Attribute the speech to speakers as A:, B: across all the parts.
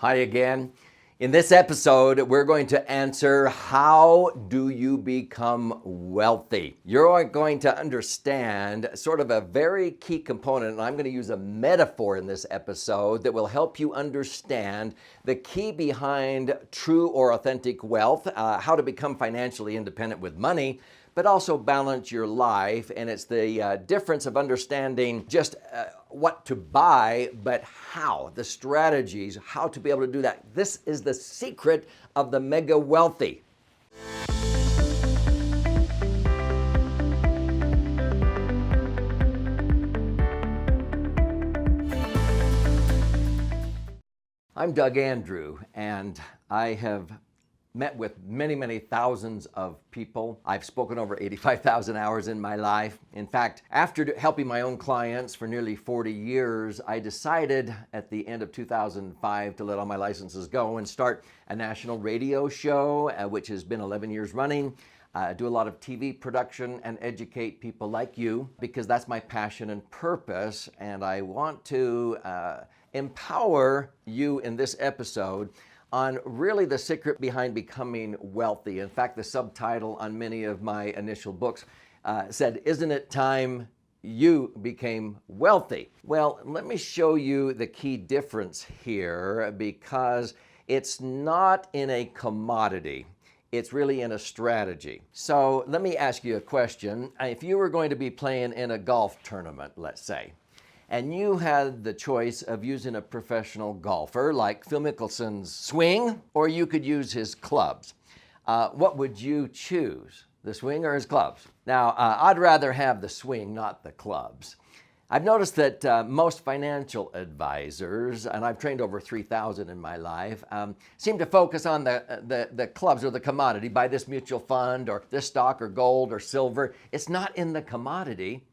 A: Hi again. In this episode, we're going to answer, how do you become wealthy? You're going to understand sort of a very key component, and I'm going to use a metaphor in this episode that will help you understand the key behind true or authentic wealth, how to become financially independent with money, but also balance your life. And it's the difference of understanding just what to buy, but how, the strategies, how to be able to do that. This is the secret of the mega wealthy. I'm Doug Andrew, and I have met with many thousands of people. I've spoken over 85,000 hours in my life. In fact, after helping my own clients for nearly 40 years, I decided at the end of 2005 to let all my licenses go and start a national radio show, which has been 11 years running. Do a lot of TV production and educate people like you, because that's my passion and purpose. And I want to empower you in this episode on really the secret behind becoming wealthy. In fact, the subtitle on many of my initial books said, "Isn't it time you became wealthy?" Well, let me show you the key difference here, because it's not in a commodity. It's really in a strategy. So let me ask you a question. If you were going to be playing in a golf tournament, let's say, and you had the choice of using a professional golfer like Phil Mickelson's swing, or you could use his clubs, what would you choose, the swing or his clubs? Now, I'd rather have the swing, not the clubs. I've noticed that most financial advisors, and I've trained over 3,000 in my life, seem to focus on the clubs or the commodity. Buy this mutual fund or this stock or gold or silver. It's not in the commodity.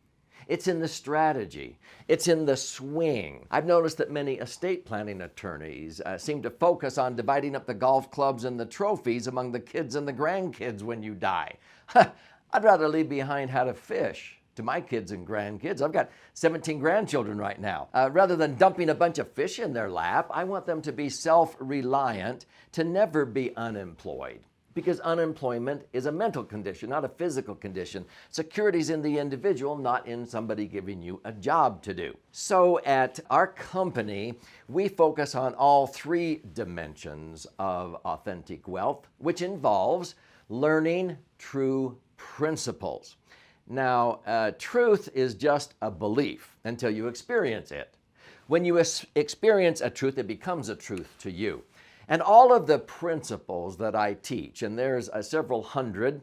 A: It's in the strategy. It's in the swing. I've noticed that many estate planning attorneys seem to focus on dividing up the golf clubs and the trophies among the kids and the grandkids when you die. I'd rather leave behind how to fish to my kids and grandkids. I've got 17 grandchildren right now. Rather than dumping a bunch of fish in their lap, I want them to be self-reliant, to never be unemployed. Because unemployment is a mental condition, not a physical condition. Security's in the individual, not in somebody giving you a job to do. So at our company, we focus on all three dimensions of authentic wealth, which involves learning true principles. Now, truth is just a belief until you experience it. When you experience a truth, it becomes a truth to you. And all of the principles that I teach, and there's several hundred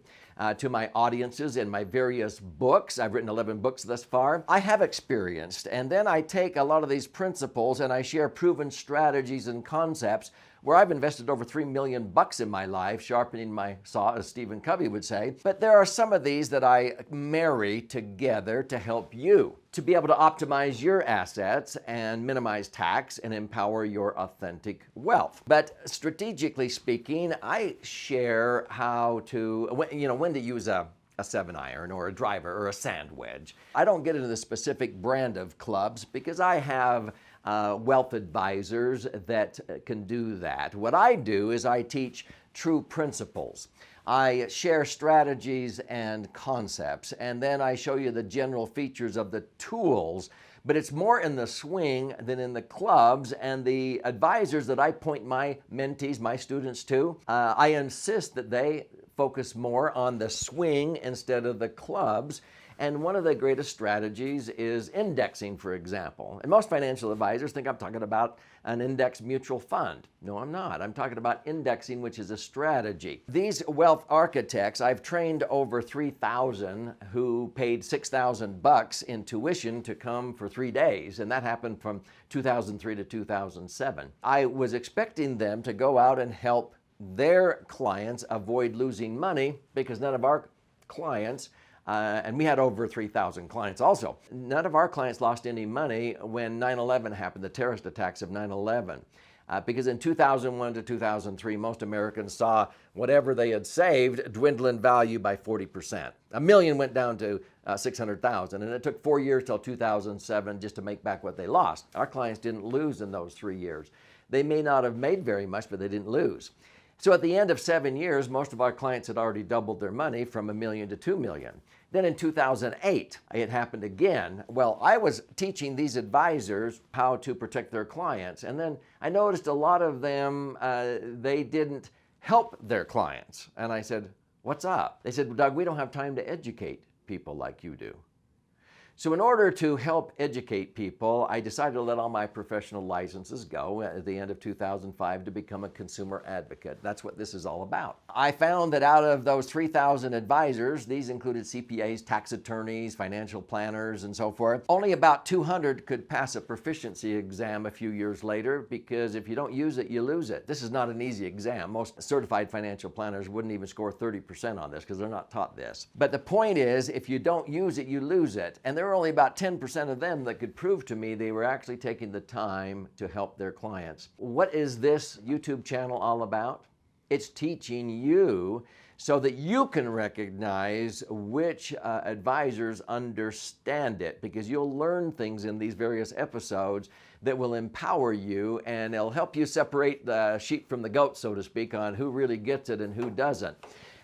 A: to my audiences in my various books. I've written 11 books thus far. I have experienced, and then I take a lot of these principles and I share proven strategies and concepts where I've invested over $3 million in my life, sharpening my saw, as Stephen Covey would say. But there are some of these that I marry together to help you to be able to optimize your assets and minimize tax and empower your authentic wealth. But strategically speaking, I share how to, when to use a 7-iron or a driver or a sand wedge. I don't get into the specific brand of clubs because I have wealth advisors that can do that. What I do is I teach true principles. I share strategies and concepts, and then I show you the general features of the tools, but it's more in the swing than in the clubs. And the advisors that I point my mentees, my students to, I insist that they focus more on the swing instead of the clubs. And one of the greatest strategies is indexing, for example. And most financial advisors think I'm talking about an index mutual fund. No, I'm not. I'm talking about indexing, which is a strategy. These wealth architects, I've trained over 3,000 who paid $6,000 in tuition to come for 3 days. And that happened from 2003 to 2007. I was expecting them to go out and help their clients avoid losing money, because none of our clients, and we had over 3,000 clients also, none of our clients lost any money when 9/11 happened, the terrorist attacks of 9/11. Because in 2001 to 2003, most Americans saw whatever they had saved dwindle in value by 40%. $1 million went down to 600,000, and it took 4 years till 2007 just to make back what they lost. Our clients didn't lose in those 3 years. They may not have made very much, but they didn't lose. So at the end of 7 years, most of our clients had already doubled their money from $1 million to $2 million. Then in 2008, it happened again. Well, I was teaching these advisors how to protect their clients. And then I noticed a lot of them, they didn't help their clients. And I said, what's up? They said, well, Doug, we don't have time to educate people like you do. So in order to help educate people, I decided to let all my professional licenses go at the end of 2005 to become a consumer advocate. That's what this is all about. I found that out of those 3,000 advisors, these included CPAs, tax attorneys, financial planners, and so forth, only about 200 could pass a proficiency exam a few years later, because if you don't use it, you lose it. This is not an easy exam. Most certified financial planners wouldn't even score 30% on this because they're not taught this. But the point is, if you don't use it, you lose it. And there were only about 10% of them that could prove to me they were actually taking the time to help their clients. What is this YouTube channel all about? It's teaching you so that you can recognize which advisors understand it, because you'll learn things in these various episodes that will empower you, and it'll help you separate the sheep from the goat, so to speak, on who really gets it and who doesn't.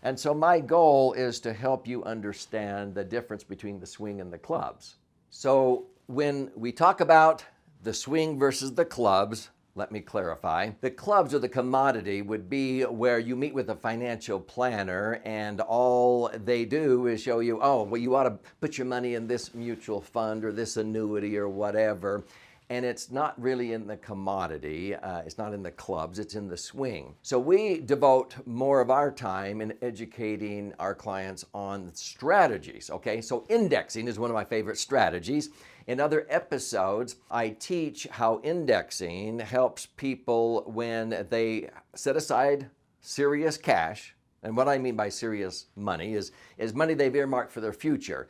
A: And so my goal is to help you understand the difference between the swing and the clubs. So when we talk about the swing versus the clubs, let me clarify. The clubs, or the commodity, would be where you meet with a financial planner and all they do is show you, oh, well, you ought to put your money in this mutual fund or this annuity or whatever. And it's not really in the commodity, it's not in the clubs, it's in the swing. So we devote more of our time in educating our clients on strategies, okay? So indexing is one of my favorite strategies. In other episodes, I teach how indexing helps people when they set aside serious cash. And what I mean by serious money is money they've earmarked for their future.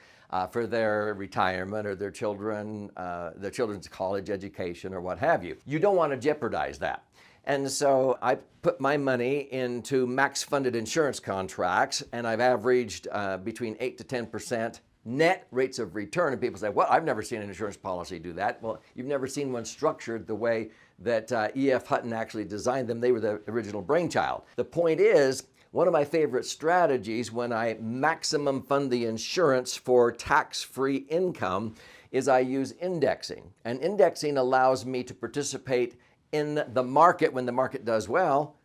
A: For their retirement or their children's college education or what have you. You don't want to jeopardize that. And so I put my money into max funded insurance contracts, and I've averaged between 8 to 10% net rates of return. And people say, well, I've never seen an insurance policy do that. Well, you've never seen one structured the way that E.F. Hutton actually designed them. They were the original brainchild. The point is, one of my favorite strategies when I maximum fund the insurance for tax-free income is I use indexing. And indexing allows me to participate in the market when the market does well.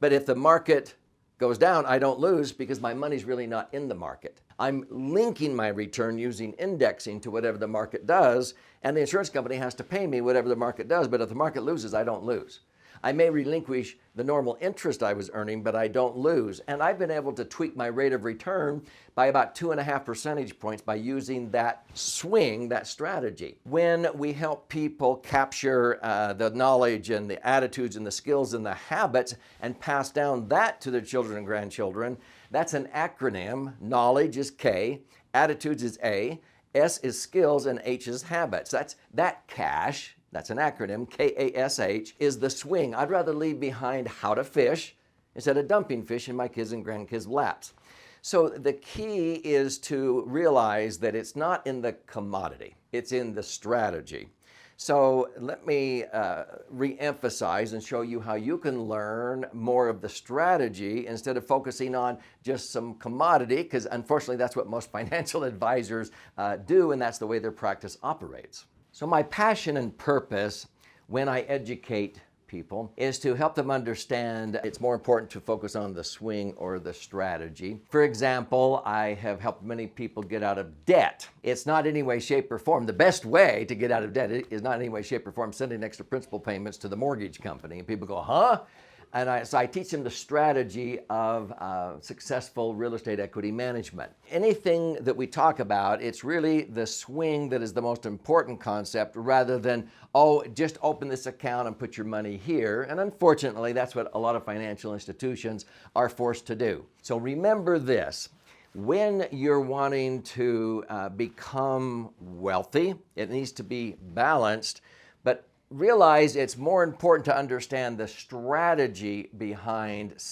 A: But if the market goes down, I don't lose because my money's really not in the market. I'm linking my return using indexing to whatever the market does, and the insurance company has to pay me whatever the market does. But if the market loses, I don't lose. I may relinquish the normal interest I was earning, but I don't lose. And I've been able to tweak my rate of return by about 2.5 percentage points by using that swing, that strategy. When we help people capture the knowledge and the attitudes and the skills and the habits and pass down that to their children and grandchildren, that's an acronym. Knowledge is K, attitudes is A, S is skills, and H is habits. That cash. That's an acronym, K-A-S-H, is the swing. I'd rather leave behind how to fish instead of dumping fish in my kids' and grandkids' laps. So the key is to realize that it's not in the commodity, it's in the strategy. So let me re-emphasize and show you how you can learn more of the strategy instead of focusing on just some commodity, because unfortunately that's what most financial advisors do, and that's the way their practice operates. So my passion and purpose when I educate people is to help them understand it's more important to focus on the swing or the strategy. For example, I have helped many people get out of debt. It's not any way, shape, or form. The best way to get out of debt is not in any way, shape, or form sending extra principal payments to the mortgage company. And people go, huh? And so I teach them the strategy of successful real estate equity management. Anything that we talk about, it's really the swing that is the most important concept rather than, oh, just open this account and put your money here. And unfortunately, that's what a lot of financial institutions are forced to do. So remember this. When you're wanting to become wealthy, it needs to be balanced, but realize it's more important to understand the strategy behind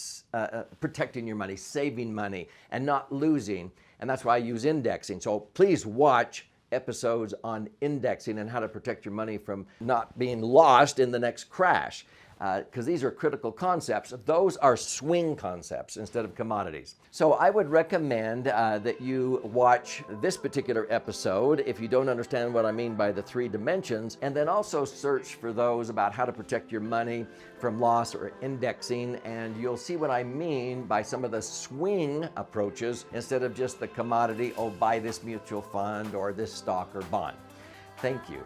A: protecting your money, saving money, and not losing. And that's why I use indexing. So please watch episodes on indexing and how to protect your money from not being lost in the next crash. because these are critical concepts. Those are swing concepts instead of commodities. So I would recommend that you watch this particular episode if you don't understand what I mean by the 3 dimensions, and then also search for those about how to protect your money from loss or indexing, and you'll see what I mean by some of the swing approaches instead of just the commodity, oh, buy this mutual fund or this stock or bond. Thank you.